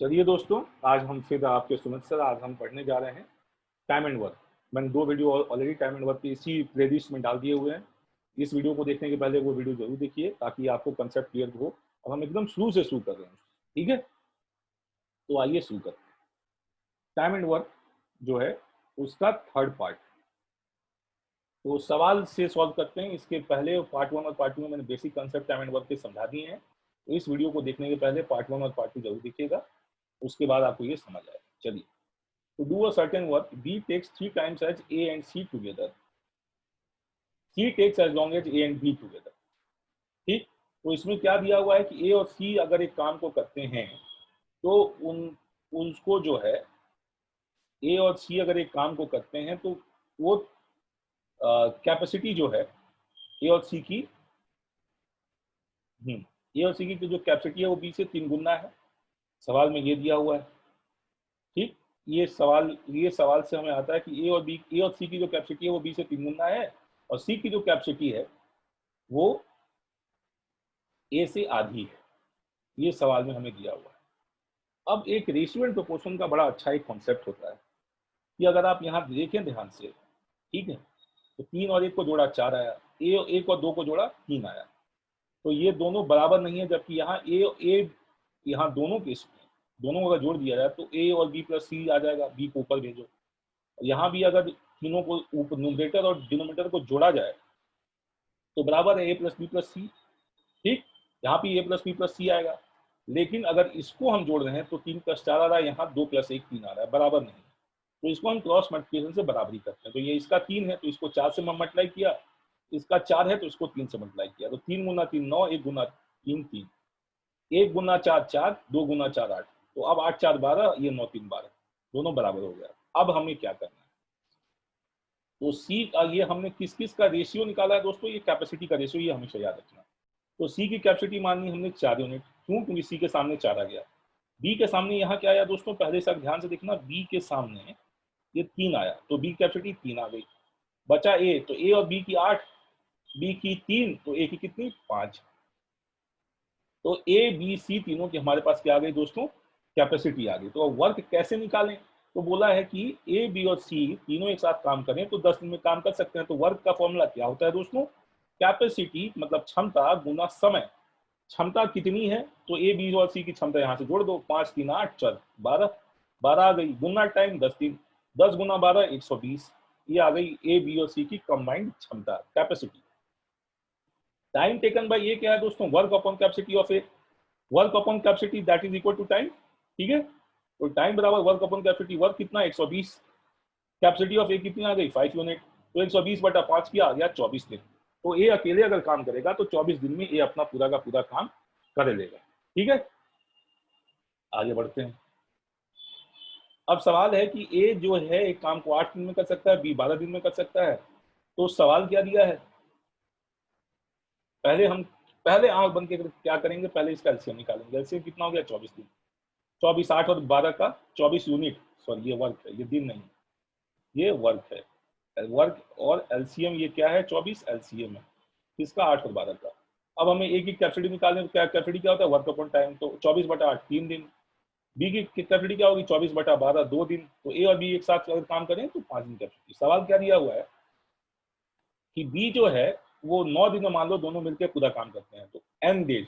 चलिए दोस्तों, आज हम फिर आपके सुमित सर आज हम पढ़ने जा रहे हैं टाइम एंड वर्क। मैंने दो video already time and work की इसी प्लेलिस्ट में डाल दिए हुए हैं। इस वीडियो को देखने के पहले वो वीडियो जरूर देखिए ताकि आपको कंसेप्ट क्लियर हो। और हम एकदम शुरू से शुरू कर रहे हैं, ठीक है? तो आइए शुरू करते हैं। टाइम एंड वर्क जो है उसका थर्ड पार्ट, तो सवाल से सॉल्व करते हैं। इसके पहले पार्ट 1 और पार्ट 2 में मैंने basic concept time and work के समझा दिए हैं। तो इस वीडियो को देखने के पहले पार्ट 1 और पार्ट 2 जरूर देखिएगा, उसके बाद आपको ये समझ आएगा। चलिए, to do a certain work, B takes 3 times as A and C together. C takes as long as A and B together. ठीक, तो इसमें क्या दिया हुआ है कि A और C अगर एक काम को करते हैं तो उसको जो है A और C अगर एक काम को करते हैं तो वो कैपेसिटी जो है A और C की A और C की जो कैपेसिटी है वो B से 3 गुना है। सवाल में ये दिया हुआ है। ठीक, ये सवाल से हमें आता है कि ए और सी की जो कैपेसिटी है वो बी से 3 गुना है और सी की जो कैपेसिटी है वो ए से आधी है। ये सवाल में हमें दिया हुआ है। अब एक रेशियो एंड प्रोपोर्शन का बड़ा अच्छा एक कॉन्सेप्ट होता है कि अगर आप यहाँ देखें ध्यान से, ठीक है, तो 3 और 1 को जोड़ा 4 आया, एक और 2 को जोड़ा 3 आया। तो ये दोनों बराबर नहीं है, जबकि यहाँ ए यहाँ दोनों को अगर जोड़ दिया जाए तो ए और बी प्लस सी आ जाएगा। बी को ऊपर भेजो। यहाँ भी अगर तीनों को ऊपर न्यूमरेटर और डिनोमिनेटर को जोड़ा जाए तो बराबर है ए प्लस बी प्लस सी। ठीक, यहाँ भी ए प्लस बी प्लस सी आएगा। लेकिन अगर इसको हम जोड़ रहे हैं तो 3 + 4 आ रहा है, यहाँ 2 + 1 3 आ रहा है, बराबर नहीं। तो इसको हम क्रॉस मल्टीप्लिकेशन से बराबरी करते हैं। तो ये इसका 3 है तो इसको 4 से मल्टीप्लाई किया, इसका 4 है तो इसको 3 से मल्टीप्लाई किया। तो 3 × 3 9, 1 × 3 3, 1 × 4 4, 2 × 4 8। तो अब 8 4 12, ये 9 3 12, दोनों बराबर हो गया। अब हमें क्या करना है, तो सी का ये हमने किस किस का रेशियो निकाला है दोस्तों, ये कैपेसिटी का रेशियो, ये हमेशा याद रखना। तो सी की कैपेसिटी माननी हमने 4 यूनिट, क्यों? क्योंकि सी के सामने 4 आ गया। बी के सामने यहाँ क्या आया दोस्तों, पहले से ध्यान से देखना, बी के सामने ये 3 आया तो बी कैपेसिटी 3 आ गई। बचा ए, तो ए और बी की 8, बी की 3, तो ए की कितनी 5। तो ए बी सी तीनों की हमारे पास क्या आ गई दोस्तों, कैपेसिटी आ गई। तो अब वर्क कैसे निकालें, तो बोला है कि ए बी और सी तीनों एक साथ काम करें तो 10 दिन में काम कर सकते हैं। तो वर्क का फॉर्मूला क्या होता है दोस्तों, कैपेसिटी मतलब क्षमता गुना समय। क्षमता कितनी है, तो ए बी और सी की क्षमता यहाँ से जोड़ दो, 5 3 8 4 12, 12 आ गई। गुना टाइम 10 दिन, 10 × 12 120। ये आ गई ए बी और सी की कंबाइंड क्षमता, कैपेसिटी। टाइम टेकन बाय ये क्या है दोस्तों, work upon capacity of A, work upon capacity that is equal to time. ठीक है, तो टाइम बराबर वर्क अपॉन कैपेसिटी। वर्क कितना 120, कैपेसिटी ऑफ ए कितनी आ गई 5 यूनिट। तो 120/5 किया आ गया 24 दिन। तो ए अकेले अगर काम करेगा तो 24 दिन में ए अपना पूरा का पूरा काम कर लेगा। ठीक है, आगे बढ़ते हैं। अब सवाल है कि ए जो है एक काम को 8 दिन में कर सकता है, बी 12 दिन में कर सकता है। तो सवाल क्या दिया है, पहले आंख बंद के क्या करेंगे, पहले इसका एलसीएम निकालेंगे। एलसीएम कितना हो गया 24 दिन, 24 8 और 12 का 24 यूनिट। सॉरी, ये वर्क है, ये दिन नहीं, ये वर्क है। वर्क और एलसीएम ये क्या है, 24 एलसीएम है किसका, 8 और 12 का। अब हमें एक ही कैपेसिटी निकालने, क्या कैपेसिटी क्या होता है, वर्क अपॉन टाइम। तो 24/8 3 दिन। बी की कैपेसिटी क्या होगी, 24/12 2 दिन। तो ए और बी एक साथ अगर काम करें तो 5 दिन कैपेसिटी। सवाल क्या दिया हुआ है कि बी जो है वो 9 दिन में मान लो दोनों मिलकर पूरा काम करते हैं, तो एन डेज।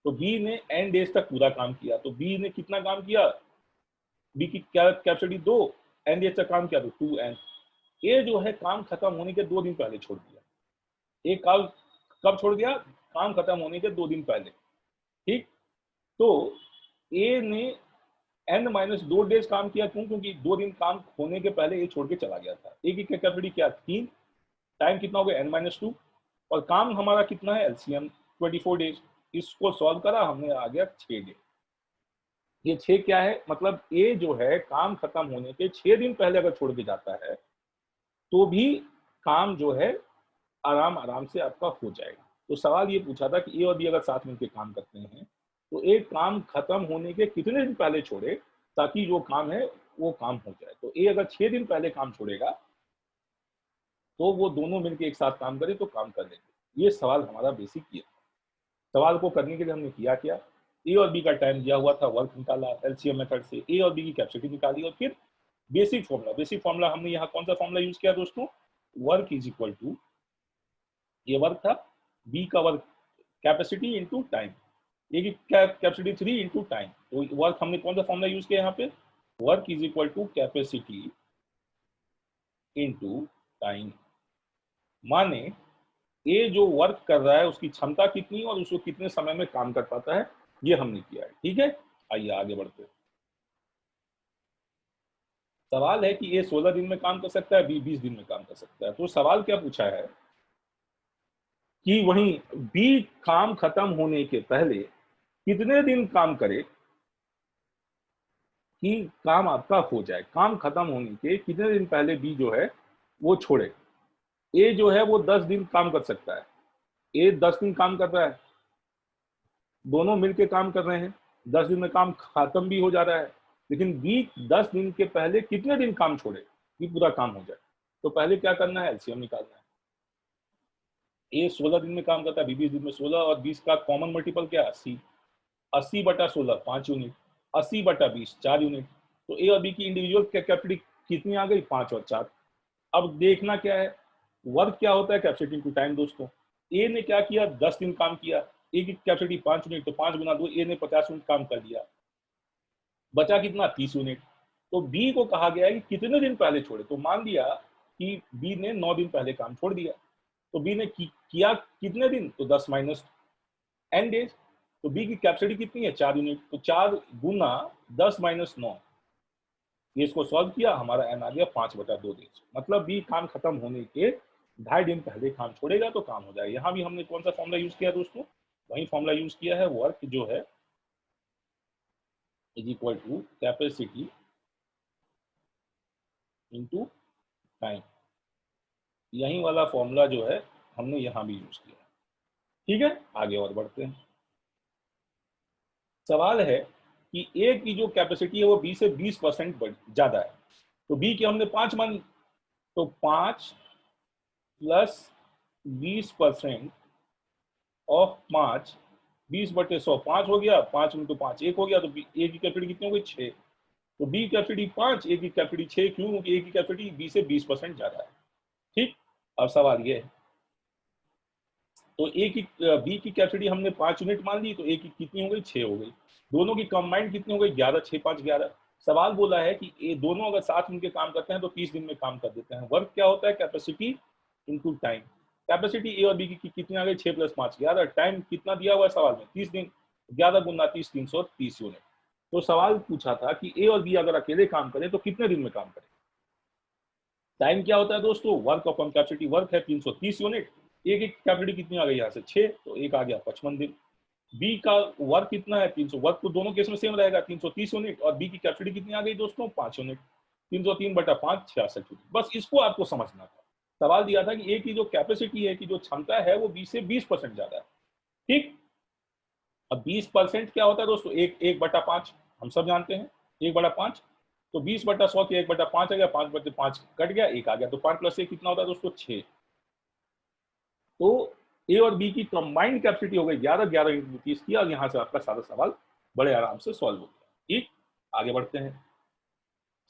तो बी ने एन डेज तक पूरा काम किया। तो बी ने कितना काम किया, बी की कैपेसिटी 2, एन डेज तक काम किया तो 2n। ए जो है काम खत्म होने के 2 दिन पहले छोड़ दिया। ए काम कब छोड़ दिया, काम खत्म होने के 2 दिन पहले। ठीक, तो ए ने n-2 डेज काम किया, क्यों? क्योंकि 2 दिन काम होने के पहले ए छोड़ के चला गया था। ए की कैपेसिटी क्या 3, टाइम कितना हो गया n-2, और काम हमारा कितना है एलसीएम 24 डेज। इसको सॉल्व करा हमने, आ गया 6 डेज। ये 6 क्या है, मतलब ए जो है काम खत्म होने के 6 दिन पहले अगर छोड़ के जाता है तो भी काम जो है आराम आराम से आपका हो जाएगा। तो सवाल ये पूछा था कि ए और बी अगर साथ मिलकर काम करते हैं तो ए काम खत्म होने के कितने दिन पहले छोड़े ताकि जो काम है वो काम हो जाए। तो ए अगर 6 दिन पहले काम छोड़ेगा तो वो दोनों मिलकर एक साथ काम करें तो काम कर लेंगे। ये सवाल हमारा बेसिक ये। सवाल को करने के लिए हमने किया क्या, ए और बी का टाइम दिया हुआ था, वर्क निकाला एलसीएम मेथड से, ए और बी की कैपेसिटी निकाली, और फिर बेसिक फॉर्मूला हमने यहाँ कौन सा फॉर्मूला यूज किया दोस्तों, वर्क इज इक्वल टू, ये वर्क था, बी का work capacity into time, A की कैपेसिटी 3 इंटू टाइम, तो वर्क हमने कौन सा फॉर्मूला यूज किया यहाँ पे, work is equal to capacity into time. माने ए जो वर्क कर रहा है उसकी क्षमता कितनी और उसको कितने समय में काम कर पाता है, ये हमने किया है। ठीक है, आइए आगे बढ़ते हैं। सवाल है कि ए 16 दिन में काम कर सकता है, बी 20 दिन में काम कर सकता है। तो सवाल क्या पूछा है कि वहीं बी काम खत्म होने के पहले कितने दिन काम करे कि काम आपका हो जाए, काम खत्म होने के कितने दिन पहले बी जो है वो छोड़े। ए जो है वो 10 दिन काम कर सकता है, ए 10 दिन काम कर रहा है, दोनों मिलके काम कर रहे हैं, 10 दिन में काम खत्म भी हो जा रहा है, लेकिन बी 10 दिन के पहले कितने दिन काम छोड़े कि पूरा काम हो जाए। तो पहले क्या करना है, एलसीएम निकालना है। ए 16 दिन में काम करता है, बी 20 दिन में, 16 और 20 का कॉमन मल्टीपल क्या है, 80, 80/16 5 यूनिट, 80/20 4 यूनिट। तो ए और बी की इंडिविजुअल कैपेसिटी कितनी आ गई, 5 और 4। अब देखना क्या है, वर्क क्या होता है, कैपेसिटी इनटू टाइम दोस्तों। ए ने क्या किया, 10 दिन काम किया, ए की कैपेसिटी 5 यूनिट, तो 5 गुना 2, ए ने 50 यूनिट काम कर दिया, बचा कितना, 30 यूनिट। तो बी को कहा गया है कि कितने दिन पहले छोड़े, तो मान लिया कि बी ने 9 दिन पहले काम छोड़ दिया, तो बी ने किया कितने दिन, तो 10 माइनस n डेज। तो बी की कैपेसिटी कितनी है, 4 यूनिट, तो 4 गुना 10 माइनस 9, ये इसको सॉल्व किया, हमारा n आ गया 5/2 डेज। मतलब बी काम खत्म होने के 2.5 दिन पहले काम छोड़ेगा तो काम हो जाएगा। यहाँ भी हमने कौन सा फॉर्मूला यूज किया दोस्तों, वही फॉर्मूला यूज किया है, वर्क जो है is equal to capacity into time, यही वाला फॉर्मूला जो है हमने यहाँ भी यूज किया। ठीक है, आगे और बढ़ते हैं। सवाल है कि ए की जो कैपेसिटी है वो बी से 20% ज्यादा है, तो बी की हमने 5 मान, तो 5 प्लस 20% ऑफ 5, 20/100 5 हो गया, 5 इंटू 5 1 हो गया, तो ए की कैपेसिटी कितनी हो गई, 6। तो बी कैपेसिटी 5, ए की कैपेसिटी 6, क्यों, क्योंकि ए की कैपेसिटी बी से 20% ज्यादा है। ठीक, अब सवाल ये है, तो ए की बी की कैपेसिटी हमने 5 यूनिट मान ली, तो ए की कितनी हो गई, 6 हो गई। दोनों की कंबाइंड कितनी हो गई, 11, 6 5 11। सवाल बोला है कि ए दोनों अगर साथ मिलकर काम करते हैं तो 30 दिन में काम कर देते हैं। वर्क क्या होता है, कैपेसिटी इनटू टाइम। कैपेसिटी ए और बी की कितनी आ गई, 6 + 5 11। टाइम कितना दिया हुआ है सवाल में, 30 दिन, 11 गुना 30 330 यूनिट। तो सवाल पूछा था कि ए और बी अगर अकेले काम करें तो कितने दिन में काम करें। टाइम क्या होता है दोस्तों, वर्क अपॉन कैपेसिटी, वर्क है 330 यूनिट, ए की कैपेसिटी कितनी आ गई यहाँ से 6, तो एक आ गया 55 दिन। बी का वर्क कितना है 300, वर्क तो दोनों केस में सेम रहेगा 330 यूनिट, और बी की कैपेसिटी कितनी आ गई दोस्तों 5 यूनिट, 303/5 66 यूनिट। बस इसको आपको समझना था। सवाल दिया था कि ए की जो कैपेसिटी है, की जो क्षमता है वो बी से 20% ज्यादा है। ठीक, अब 20% क्या होता है दोस्तों, 1/5 हम सब जानते हैं, 1/5, तो 20/100 की 1/5 आ गया, 5/5 कट गया, 1 आ गया, तो 5 + 1 कितना होता है दोस्तों 6। तो ए और बी की कंबाइंड कैपेसिटी हो गई 11, 11 इंटू 30 किया, और यहाँ से आपका सारा सवाल बड़े आराम से सॉल्व हो गया। ठीक, आगे बढ़ते हैं।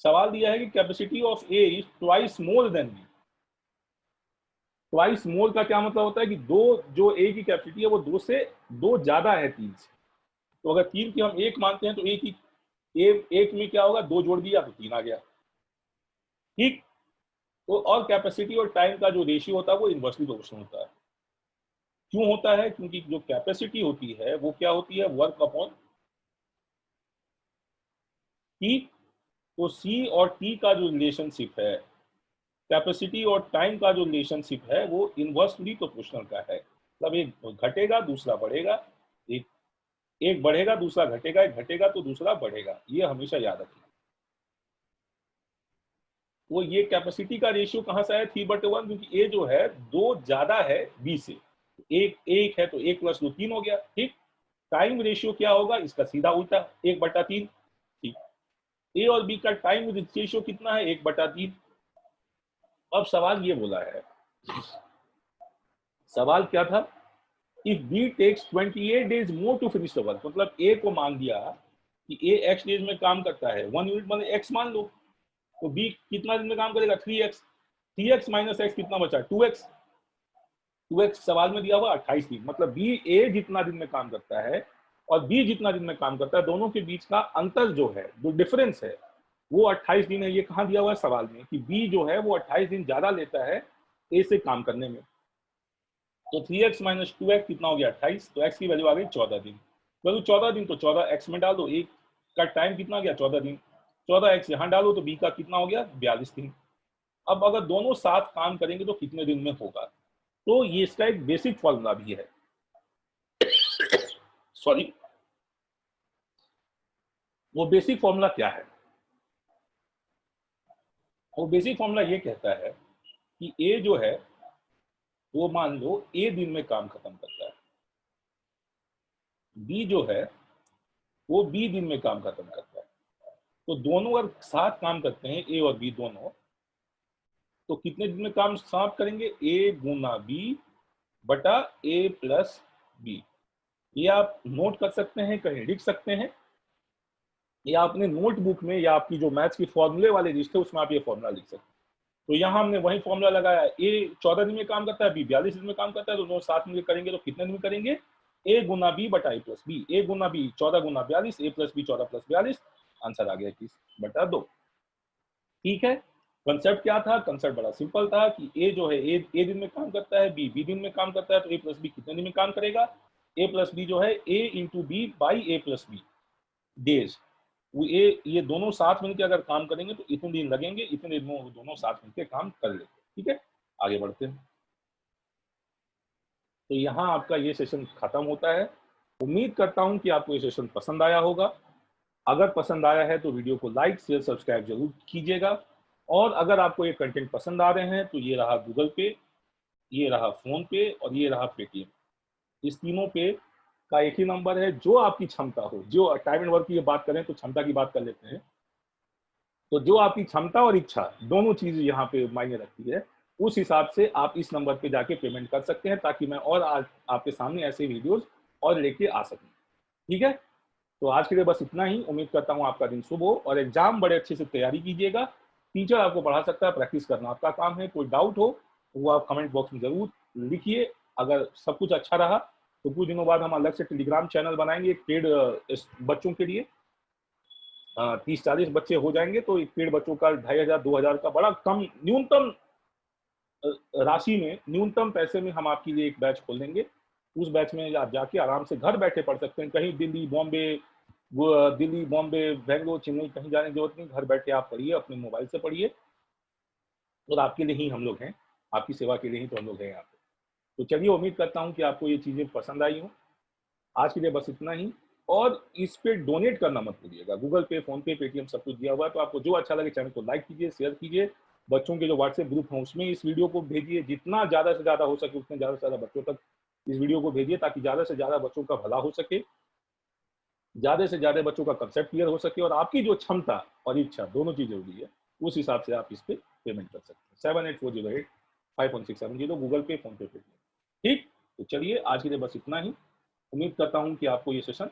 सवाल दिया है कि capacity of A is twice more than B. Twice more का क्या मतलब होता है कि दो, जो ए की कैपेसिटी है वो 2 से 2 ज्यादा है 3 से। तो अगर 3 की हम 1 मानते हैं तो ए की एक में क्या होगा, 2 जोड़ दिया तो 3 आ गया। ठीक, तो और कैपेसिटी और टाइम का जो रेशियो होता है वो इनवर्सली प्रोपोर्शनल होता है। क्यों होता है, क्योंकि जो कैपेसिटी होती है वो क्या होती है, वर्क अपॉन टी। तो सी और टी का जो रिलेशनशिप है, कैपेसिटी और टाइम का जो रिलेशनशिप है वो इनवर्सली प्रोपोर्शनल का है। मतलब एक घटेगा दूसरा बढ़ेगा, एक एक बढ़ेगा दूसरा घटेगा, एक घटेगा तो दूसरा बढ़ेगा, ये हमेशा याद रखना। वो ये कैपेसिटी का रेशियो कहां से आया, 3/1, क्योंकि ए जो है 2 ज्यादा है बी से, एक एक है तो 1 + 2 3 हो गया। ठीक, टाइम रेशियो क्या होगा, इसका सीधा उल्टा 1/3। ठीक, ए और बी का टाइम रेशियो कितना है, 1/3। अब सवाल ये बोला है, सवाल क्या था if B takes 28 days more to finish the work, मतलब ए को मान दिया कि ए एक्स डेज में काम करता है, 1 यूनिट मतलब एक्स मान लो, तो बी कितना दिन में काम करेगा, 3x, 3x माइनस एक्स कितना बचा, 2x, 2x सवाल में दिया हुआ 28 दिन, मतलब बी ए जितना दिन में काम करता है और बी जितना दिन में काम करता है, दोनों के बीच का अंतर जो है, जो डिफरेंस है, वो 28 दिन है। ये कहाँ दिया हुआ है सवाल में कि बी जो है वो 28 दिन ज्यादा लेता है ए से काम करने में। तो 3x माइनस 2x कितना हो गया, 28, तो x की वैल्यू आ गई 14 दिन। वैल्यू 14 दिन, तो 14x में डाल दो, एक का टाइम कितना हो गया, 14 दिन, 14x यहाँ डालो तो b का कितना हो गया, 42 दिन। अब अगर दोनों साथ काम करेंगे तो कितने दिन में होगा, तो ये इसका एक बेसिक फॉर्मूला भी है। सॉरी, वो बेसिक फॉर्मूला क्या है, वो बेसिक फॉर्मूला ये कहता है कि ए जो है वो मान लो ए दिन में काम खत्म करता है, बी जो है वो बी दिन में काम खत्म करता है। तो दोनों अगर साथ काम करते हैं, ए और बी दोनों, तो कितने दिन में काम समाप्त करेंगे, ए गुना बी बटा ए प्लस बी। ये आप नोट कर सकते हैं, कहीं लिख सकते हैं, या अपने नोटबुक में या आपकी जो मैथ्स की फॉर्मूले वाले लिस्ट है उसमें आप ये फॉर्मूला लिख सकते हैं। तो यहाँ हमने वही फॉर्मूला लगाया, ए 14 दिन में काम करता है, बी 42 दिन में काम करता है, तो दोनों साथ मिलकर करेंगे तो कितने दिन में करेंगे, ए गुना बी बटा ए प्लस बी, ए गुना बी 14 गुना 42, ए प्लस बी 14 प्लस 42, आंसर आ गया 21/2। ठीक है, कंसेप्ट क्या था, कंसेप्ट बड़ा सिंपल था कि ए जो है ए दिन में काम करता है, बी दिन में काम करता है, तो ए प्लस बी कितने दिन में काम करेगा, ए प्लस बी जो है A into B by A plus B days. ये दोनों साथ मिलकर अगर काम करेंगे तो इतने दिन लगेंगे, इतने दिन में वो दोनों साथ मिलकर काम कर लेते हैं। ठीक है, आगे बढ़ते हैं। तो यहाँ आपका ये सेशन खत्म होता है। उम्मीद करता हूँ कि आपको ये सेशन पसंद आया होगा। अगर पसंद आया है तो वीडियो को लाइक शेयर सब्सक्राइब जरूर कीजिएगा। और अगर आपको ये कंटेंट पसंद आ रहे हैं तो ये रहा गूगल पे, ये रहा फोन पे और ये रहा पेटीएम। इस तीनों पे का एक ही नंबर है, जो आपकी क्षमता हो, जो टाइम एंड वर्क की बात करें तो क्षमता की बात कर लेते हैं, तो जो आपकी क्षमता और इच्छा दोनों चीज यहाँ पे मायने रखती है, उस हिसाब से आप इस नंबर पे जाके पेमेंट कर सकते हैं, ताकि मैं और आज आपके सामने ऐसे वीडियोस और लेके आ सकूं। ठीक है, तो आज के लिए बस इतना ही। उम्मीद करता हूँ आपका दिन शुभ हो और एग्जाम बड़े अच्छे से तैयारी कीजिएगा। टीचर आपको पढ़ा सकता है, प्रैक्टिस करना आपका काम है। कोई डाउट हो तो वो आप कमेंट बॉक्स में जरूर लिखिए। अगर सब कुछ अच्छा रहा तो कुछ दिनों बाद हम अलग से टेलीग्राम चैनल बनाएंगे एक पेड बच्चों के लिए। 30-40 बच्चे हो जाएंगे तो एक पेड़ बच्चों का 2500-2000 का बड़ा कम न्यूनतम राशि में, न्यूनतम पैसे में हम आपके लिए एक बैच खोल देंगे। उस बैच में आप जाके आराम से घर बैठे पढ़ सकते हैं। कहीं दिल्ली बॉम्बे बेंगलोर चेन्नई कहीं जाने की जरूरत नहीं, घर बैठे आप पढ़िए, अपने मोबाइल से पढ़िए। और आपके लिए ही हम लोग हैं, आपकी सेवा के लिए ही तो हम लोग हैं यहाँ पे। तो चलिए, उम्मीद करता हूँ कि आपको ये चीजें पसंद आई हो। आज के लिए बस इतना ही। और इस पे डोनेट करना मत भूलिएगा, गूगल पे, फोन पे, पेटीएम सब कुछ दिया हुआ है। तो आपको जो अच्छा लगे चैनल को लाइक कीजिए, शेयर कीजिए, बच्चों के जो व्हाट्सएप ग्रुप है उसमें इस वीडियो को भेजिए। जितना ज्यादा से ज्यादा हो सके उतने ज्यादा से ज्यादा बच्चों तक इस वीडियो को भेजिए, ताकि ज्यादा से ज्यादा बच्चों का भला हो सके, ज्यादा से ज्यादा बच्चों का कंसेप्ट क्लियर हो सके, और आपकी जो क्षमता और इच्छा दोनों चीज जरूरी है, उस हिसाब से आप इस पे पेमेंट कर सकते हैं। 7840851670 गूगल पे, फोन पे, पेटीएम। ठीक, तो चलिए आज के लिए बस इतना ही। उम्मीद करता हूँ कि आपको ये सेशन